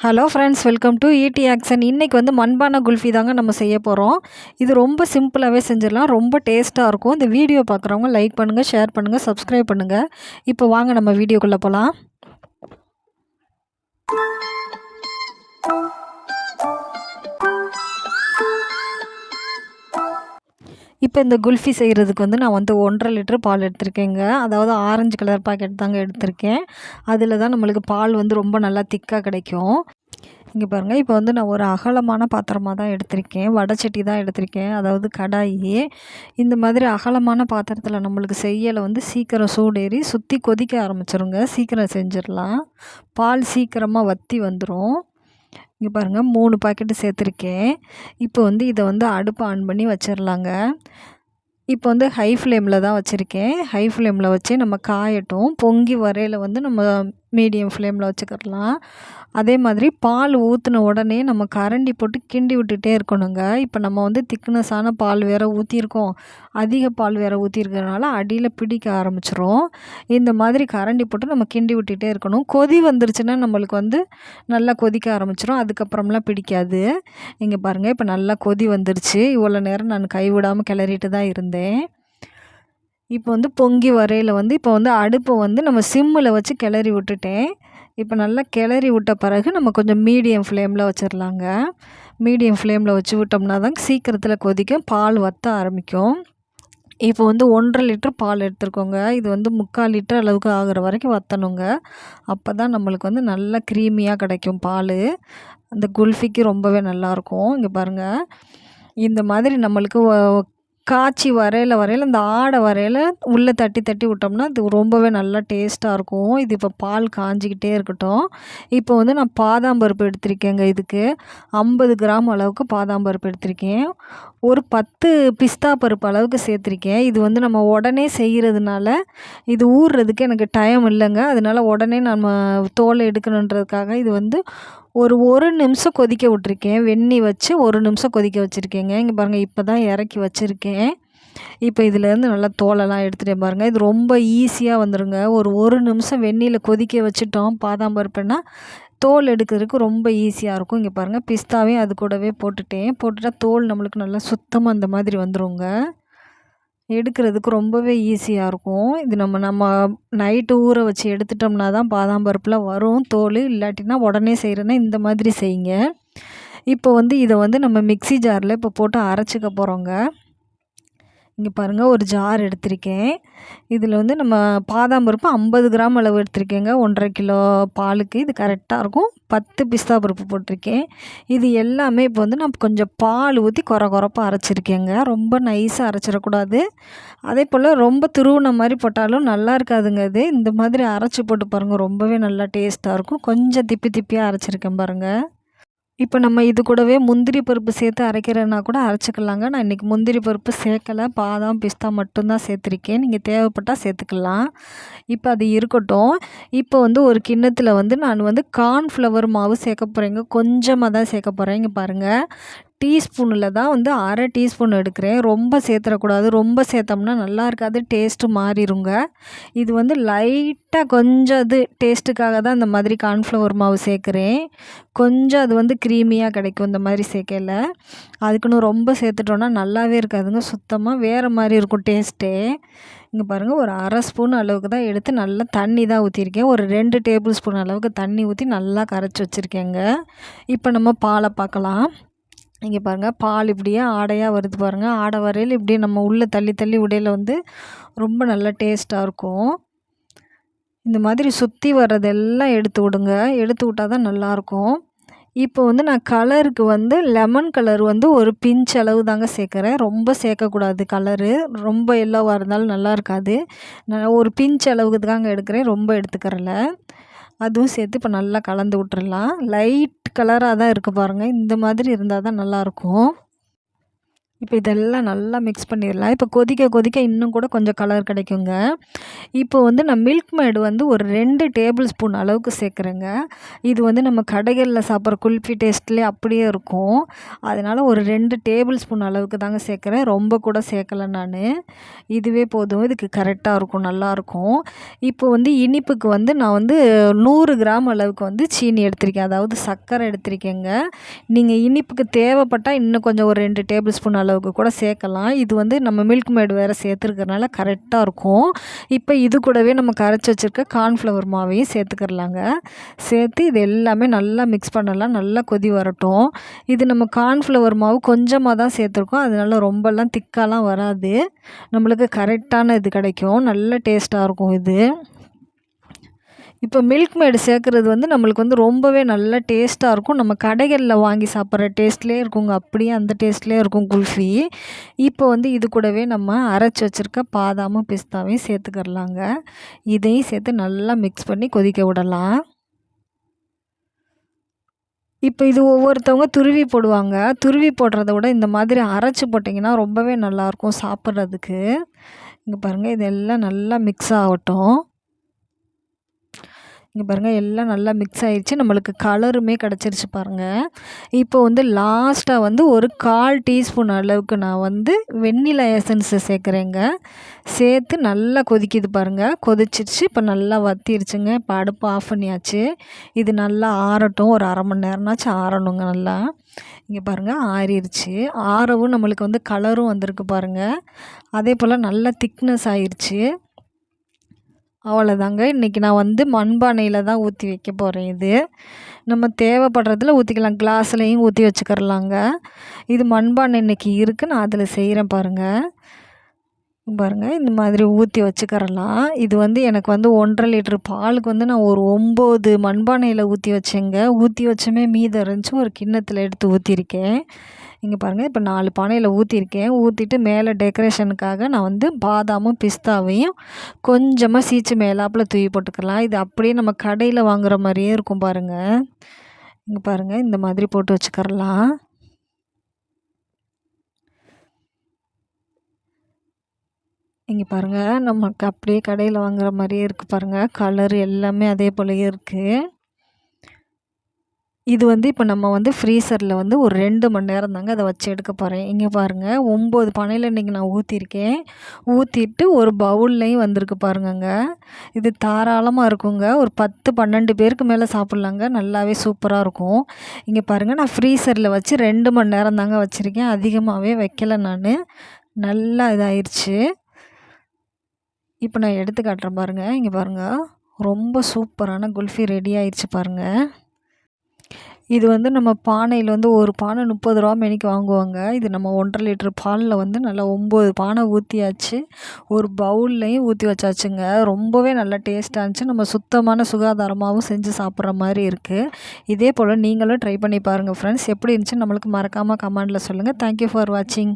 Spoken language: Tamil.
Hello friends, welcome to ED action. இன்றைக்கி வந்து மண்பானை குல்ஃபி தாங்க நம்ம செய்ய போகிறோம். இது ரொம்ப சிம்பிளாகவே செஞ்சிடலாம், ரொம்ப டேஸ்ட்டாக இருக்கும். இந்த வீடியோ பார்க்குறவங்க லைக் பண்ணுங்கள், ஷேர் பண்ணுங்கள், சப்ஸ்கிரைப் பண்ணுங்கள். இப்போ வாங்க நம்ம வீடியோக்குள்ளே போகலாம். இப்போ இந்த குல்ஃபி செய்கிறதுக்கு வந்து நான் வந்து 1.5 லிட்டர் பால் எடுத்திருக்கேங்க. அதாவது ஆரஞ்சு கலர் பாக்கெட் தாங்க எடுத்திருக்கேன். அதில் தான் நம்மளுக்கு பால் வந்து ரொம்ப நல்லா திக்காக கிடைக்கும். இங்கே பாருங்கள், இப்போ வந்து நான் ஒரு அகலமான பாத்திரமாக தான் எடுத்திருக்கேன். வடைச்சட்டி தான் எடுத்திருக்கேன், அதாவது கடாயி. இந்த மாதிரி அகலமான பாத்திரத்தில் நம்மளுக்கு செய்யலை வந்து சீக்கிரம் சூடேறி சுற்றி கொதிக்க ஆரம்பிச்சிருங்க. சீக்கிரம் செஞ்சிடலாம், பால் சீக்கிரமாக வற்றி வந்துடும். இங்கே பாருங்கள், 3 பாக்கெட்டு சேர்த்துருக்கேன். இப்போ வந்து இதை வந்து அடுப்பை ஆன் பண்ணி வச்சிடலாங்க. இப்போ வந்து ஹை ஃப்ளேமில் தான் வச்சுருக்கேன். ஹை ஃப்ளேமில் வச்சு நம்ம காயட்டும். பொங்கி வரையில் வந்து நம்ம மீடியம் ஃப்ளேமில் வச்சுக்கிடலாம். அதே மாதிரி பால் ஊற்றின உடனே நம்ம கரண்டி போட்டு கிண்டி விட்டுட்டே இருக்கணுங்க. இப்போ நம்ம வந்து திக்னஸான பால் வேறு ஊற்றிருக்கோம், அதிக பால் வேறு ஊற்றிருக்கிறதுனால அடியில் பிடிக்க ஆரம்பிச்சிரும். இந்த மாதிரி கரண்டி போட்டு நம்ம கிண்டி விட்டுட்டே இருக்கணும். கொதி வந்துருச்சுன்னா நம்மளுக்கு வந்து நல்லா கொதிக்க ஆரம்பிச்சிரும், அதுக்கப்புறம்லாம் பிடிக்காது. இங்கே பாருங்கள், இப்போ நல்லா கொதி வந்துருச்சு. இவ்வளோ நேரம் நான் கைவிடாமல் கிளறிட்டு தான் இருந்தேன். இப்போ வந்து பொங்கி வரையில் வந்து இப்போ வந்து அடுப்பை வந்து நம்ம சிம்மில் வச்சு கிளறி விட்டுட்டேன். இப்போ நல்லா கிளறி விட்ட பிறகு நம்ம கொஞ்சம் மீடியம் ஃப்ளேமில் வச்சிடலாங்க. மீடியம் ஃப்ளேமில் வச்சு விட்டோம்னா தான் சீக்கிரத்தில் கொதிக்கும், பால் வற்ற ஆரம்பிக்கும். இப்போ வந்து 1.5 லிட்டர் பால் எடுத்துருக்கோங்க. இது வந்து 3/4 லிட்டர் அளவுக்கு ஆகிற வரைக்கும் வற்றணுங்க. அப்போ தான் நம்மளுக்கு வந்து நல்லா க்ரீமியாக கிடைக்கும் பால். அந்த குல்ஃபிக்கு ரொம்பவே நல்லாயிருக்கும். இங்கே பாருங்கள், இந்த மாதிரி நம்மளுக்கு காய்ச்சி வரையில் இந்த ஆடை வரையில் உள்ளே தட்டி தட்டி விட்டோம்னா அது ரொம்பவே நல்லா டேஸ்ட்டாக இருக்கும். இது இப்போ பால் காஞ்சிக்கிட்டே இருக்கட்டும். இப்போ வந்து நான் பாதாம் பருப்பு எடுத்திருக்கேங்க. இதுக்கு 50 கிராம் அளவுக்கு பாதாம் பருப்பு எடுத்திருக்கேன். ஒரு 10 பிஸ்தா பருப்பு அளவுக்கு சேர்த்துருக்கேன். இது வந்து நம்ம உடனே செய்கிறதுனால இது ஊறுறதுக்கு எனக்கு டைம் இல்லைங்க. அதனால உடனே நம்ம தோலை எடுக்கணுன்றதுக்காக இது வந்து ஒரு நிமிஷம் கொதிக்க விட்டுருக்கேன். வெந்நீர் வச்சு 1 நிமிஷம் கொதிக்க வச்சுருக்கேங்க. இங்கே பாருங்கள், இப்போ தான் இறக்கி வச்சுருக்கேன். இப்போ இதிலேருந்து நல்லா தோலெல்லாம் எடுத்துகிட்டே பாருங்கள். இது ரொம்ப ஈஸியாக வந்துடுங்க. ஒரு நிமிஷம் வெந்நீரில் கொதிக்க வச்சுட்டோம் பாதாம் பருப்புன்னா தோல் எடுக்கிறதுக்கு ரொம்ப ஈஸியாக இருக்கும். இங்கே பாருங்கள், பிஸ்தாவையும் அது கூடவே போட்டுட்டா தோல் நம்மளுக்கு நல்லா சுத்தமாக அந்த மாதிரி வந்துடுங்க. எடுக்கிறதுக்கு ரொம்பவே ஈஸியாக இருக்கும். இது நம்ம நைட்டு ஊற வச்சு எடுத்துட்டோம்னா தான் பாதாம் பருப்புலாம் வரும் தோல். இல்லாட்டினா உடனே செய்கிறேன்னா இந்த மாதிரி செய்யுங்க. இப்போ வந்து இதை வந்து நம்ம மிக்ஸி ஜாரில் இப்போ போட்டு அரைச்சிக்க போகிறோங்க. இங்கே பாருங்கள், ஒரு ஜார் எடுத்திருக்கேன். இதில் வந்து நம்ம பாதாம் பருப்பு 50 கிராம் அளவு எடுத்திருக்கேங்க. 1.5 கிலோ பாலுக்கு இது கரெக்டாக இருக்கும். 10 பிஸ்தா பருப்பு போட்டிருக்கேன். இது எல்லாமே இப்போ வந்து நான் கொஞ்சம் பால் ஊற்றி கொரப்பாக அரைச்சிருக்கேங்க. ரொம்ப நைஸாக அரைச்சிடக்கூடாது. அதே போல் ரொம்ப துருவின மாதிரி போட்டாலும் நல்லா இருக்காதுங்க. இது இந்த மாதிரி அரைச்சி போட்டு பாருங்கள், ரொம்பவே நல்லா டேஸ்ட்டாக இருக்கும். கொஞ்சம் திப்பி திப்பியாக அரைச்சிருக்கேன் பாருங்கள். இப்போ நம்ம இது கூடவே முந்திரி பருப்பு சேர்த்து அரைக்கிறேன்னா கூட அரைச்சிக்கலாங்க. நான் இன்றைக்கி முந்திரி பருப்பு சேர்க்கலை, பாதாம் பிஸ்தா மட்டும்தான் சேர்த்துருக்கேன். நீங்கள் தேவைப்பட்டால் சேர்த்துக்கலாம். இப்போ அது இருக்கட்டும். இப்போ வந்து ஒரு கிண்ணத்தில் வந்து நான் வந்து கார்ன்ஃப்ளவர் மாவு சேர்க்க போகிறேங்க. கொஞ்சமாக தான் சேர்க்க போகிறேன். இங்கே பாருங்கள், டீஸ்பூனில் தான் வந்து 1/2 டீஸ்பூன் எடுக்கிறேன். ரொம்ப சேர்த்துடக்கூடாது, ரொம்ப சேர்த்தோம்னா நல்லா இருக்காது, டேஸ்ட்டு மாறிடுங்க. இது வந்து லைட்டாக கொஞ்சம் இது டேஸ்ட்டுக்காக தான் இந்த மாதிரி கார்ன்ஃப்ளவர் மாவு சேர்க்குறேன். கொஞ்சம் அது வந்து க்ரீமியாக கிடைக்கும் இந்த மாதிரி சேர்க்கையில். அதுக்குன்னு ரொம்ப சேர்த்துட்டோன்னா நல்லாவே இருக்காதுங்க, சுத்தமாக வேறு மாதிரி இருக்கும் டேஸ்ட்டே. இங்கே பாருங்கள், ஒரு 1/2 ஸ்பூன் அளவுக்கு தான் எடுத்து நல்லா தண்ணி தான் ஊற்றிருக்கேன். ஒரு 2 டேபிள் ஸ்பூன் அளவுக்கு தண்ணி ஊற்றி நல்லா கரைச்சி வச்சுருக்கேங்க. இப்போ நம்ம பாலை பார்க்கலாம். இங்கே பாருங்கள், பால் இப்படியே ஆடையாக வருது பாருங்கள். ஆடை வரையில் இப்படியே நம்ம உள்ளே தள்ளி தள்ளி விடையில வந்து ரொம்ப நல்லா டேஸ்ட்டாக இருக்கும். இந்த மாதிரி சுற்றி வர்றதெல்லாம் எடுத்து விடுங்க. எடுத்து விட்டால் தான் நல்லாயிருக்கும். இப்போ வந்து நான் கலருக்கு வந்து லெமன் கலர் வந்து ஒரு பிஞ்ச் அளவு தாங்க சேர்க்குறேன். ரொம்ப சேர்க்கக்கூடாது கலரு. ரொம்ப எல்லோவாக இருந்தாலும் நல்லா இருக்காது. நான் ஒரு பிஞ்ச் அளவுக்கு தாங்க எடுக்கிறேன், ரொம்ப எடுத்துக்கிறல. அதுவும் சேர்த்து இப்போ நல்லா கலந்து விட்டுறலாம். லைட் கலராக தான் இருக்குது பாருங்கள். இந்த மாதிரி இருந்தால் தான் நல்லாயிருக்கும். இப்போ இதெல்லாம் நல்லா மிக்ஸ் பண்ணிடலாம். இப்போ கொதிக்க கொதிக்க இன்னும் கூட கொஞ்சம் கலர் கிடைக்குங்க. இப்போ வந்து நான் மில்க் மேட் வந்து ஒரு 2 டேபிள் ஸ்பூன் அளவுக்கு சேர்க்குறேங்க. இது வந்து நம்ம கடைகளில் சாப்பிட்ற குல்ஃபி டேஸ்ட்லேயே அப்படியே இருக்கும். அதனால் ஒரு 2 டேபிள் ஸ்பூன் அளவுக்கு தாங்க சேர்க்குறேன். ரொம்ப கூட சேர்க்கல நான். இதுவே போதும். இதுக்கு கரெக்டாக இருக்கும், நல்லாயிருக்கும். இப்போ வந்து இனிப்புக்கு வந்து நான் வந்து 100 கிராம் அளவுக்கு வந்து சீனி எடுத்திருக்கேன். அதாவது சர்க்கரை எடுத்திருக்கேங்க. நீங்கள் இனிப்புக்கு தேவைப்பட்டால் இன்னும் கொஞ்சம் ஒரு 2 டேபிள் ஸ்பூன் அளவுக்கு கூட சேர்க்கலாம். இது வந்து நம்ம மில்க் மேட் வேறு சேர்த்துருக்கறனால கரெக்டாக இருக்கும். இப்போ இது கூடவே நம்ம கரைச்சி வச்சுருக்க கார்ன்ஃப்ளவர் மாவையும் சேர்த்துக்கிறலாங்க. சேர்த்து இது எல்லாமே நல்லா மிக்ஸ் பண்ணலாம். நல்லா கொதி வரட்டும். இது நம்ம கார்ன்ஃப்ளவர் மாவு கொஞ்சமாக தான் சேர்த்துருக்கோம். அதனால ரொம்பலாம் திக்காலாம் வராது. நம்மளுக்கு கரெக்டான இது கிடைக்கும். நல்ல டேஸ்ட்டாக இருக்கும் இது. இப்போ மில்க் மேடு சேர்க்குறது வந்து நம்மளுக்கு வந்து ரொம்பவே நல்ல டேஸ்ட்டாக இருக்கும். நம்ம கடைகளில் வாங்கி சாப்பிட்ற டேஸ்ட்லேயே இருக்குங்க. அப்படியே அந்த டேஸ்ட்லேயே இருக்கும் குல்ஃபி. இப்போ வந்து இது கூடவே நம்ம அரைச்சி வச்சுருக்க பாதாமும் பிஸ்தாவையும் சேர்த்துக்கிறலாங்க. இதையும் சேர்த்து நல்லா மிக்ஸ் பண்ணி கொதிக்க விடலாம். இப்போ இது ஒவ்வொருத்தவங்க துருவி போடுவாங்க. துருவி போடுறத விட இந்த மாதிரி அரைச்சி போட்டிங்கன்னா ரொம்பவே நல்லாயிருக்கும் சாப்பிட்றதுக்கு. இங்கே பாருங்கள், இதெல்லாம் நல்லா மிக்ஸ் ஆகட்டும். இங்கே பாருங்கள், எல்லாம் நல்லா மிக்ஸ் ஆகிடுச்சு. நம்மளுக்கு கலருமே கிடச்சிருச்சு பாருங்கள். இப்போ வந்து லாஸ்ட்டாக வந்து ஒரு 1/4 டீஸ்பூன் அளவுக்கு நான் வந்து வெண்ணிலா எசன்ஸை சேர்க்குறேங்க. சேர்த்து நல்லா கொதிக்குது பாருங்கள். கொதிச்சிருச்சு. இப்போ நல்லா வற்றிருச்சுங்க. இப்போ அடுப்பு ஆஃப் பண்ணியாச்சு. இது நல்லா ஆறட்டும். ஒரு 1/2 மணி நேரம்னாச்சும் ஆறணுங்க நல்லா. இங்கே பாருங்கள், ஆறிடுச்சு. ஆறவும் நம்மளுக்கு வந்து கலரும் வந்திருக்கு பாருங்கள். அதே போல் நல்லா திக்னஸ் ஆயிடுச்சு. அவ்வளோதாங்க. இன்றைக்கி நான் வந்து மண்பானையில் தான் ஊற்றி வைக்க போகிறேன். இது நம்ம தேவைப்படுறதுல ஊற்றிக்கலாம். கிளாஸ்லேயும் ஊற்றி வச்சுக்கிறலாங்க. இது மண்பானை இன்றைக்கி இருக்குது. நான் அதில் செய்கிறேன் பாருங்கள். பாருங்கள், இந்த மாதிரி ஊற்றி வச்சுக்கிறலாம். இது வந்து எனக்கு வந்து 1.5 லிட்டர் பாலுக்கு வந்து நான் ஒரு 9 மண்பானையில் ஊற்றி வச்சேங்க. ஊற்றி வச்சுமே மீதம் இருந்துச்சு. ஒரு கிண்ணத்தில் எடுத்து ஊற்றிருக்கேன். இங்கே பாருங்கள், இப்போ 4 பானையில் ஊற்றிருக்கேன். ஊற்றிட்டு மேலே டெக்கரேஷனுக்காக நான் வந்து பாதாமும் பிஸ்தாவையும் கொஞ்சமாக சீச்சு மேலாப்பில் தூவி போட்டுக்கலாம். இது அப்படியே நம்ம கடையில் வாங்குகிற மாதிரியே இருக்கும் பாருங்கள். இங்கே பாருங்கள், இந்த மாதிரி போட்டு வச்சுக்கிறலாம். இங்கே பாருங்கள், நமக்கு அப்படியே கடையில் வாங்குகிற மாதிரியே இருக்குது பாருங்கள். கலர் எல்லாமே அதே போலயே இருக்குது. இது வந்து இப்போ நம்ம வந்து ஃப்ரீசரில் வந்து ஒரு 2 மணி நேரம் தாங்க அதை வச்சு எடுக்க போகிறேன். இங்கே பாருங்கள், 9 பானையில் இன்றைக்கி நான் ஊற்றிருக்கேன். ஊற்றிட்டு ஒரு பவுல்லையும் வந்திருக்கு பாருங்கங்க. இது தாராளமாக இருக்குங்க. ஒரு 10, 12 பேருக்கு மேலே சாப்பிட்லாங்க. நல்லாவே சூப்பராக இருக்கும். இங்கே பாருங்கள், நான் ஃப்ரீசரில் வச்சு 2 மணி நேரம் தாங்க வச்சுருக்கேன். அதிகமாகவே வைக்கல நான். நல்லா இதாயிருச்சு. இப்போ நான் எடுத்து காட்டுறேன் பாருங்கள். இங்கே பாருங்கள், ரொம்ப சூப்பரான குல்ஃபி ரெடி ஆயிடுச்சு பாருங்கள். இது வந்து நம்ம பானையில் வந்து ஒரு பானை 30 ரூபா மேனிக்கு வாங்குவாங்க. இது நம்ம 1.5 லிட்டர் பாலில் வந்து நல்லா 9 பானை ஊற்றியாச்சு. ஒரு பவுல்லையும் ஊற்றி வச்சாச்சுங்க. ரொம்பவே நல்லா டேஸ்ட்டாக இருந்துச்சு. நம்ம சுத்தமான சுகாதாரமாகவும் செஞ்சு சாப்பிட்ற மாதிரி இருக்குது. இதே போல் நீங்களும் ட்ரை பண்ணி பாருங்கள் ஃப்ரெண்ட்ஸ். எப்படி இருந்துச்சுன்னு நம்மளுக்கு மறக்காமல் கமெண்டில் சொல்லுங்கள். தேங்க்யூ ஃபார் வாட்சிங்.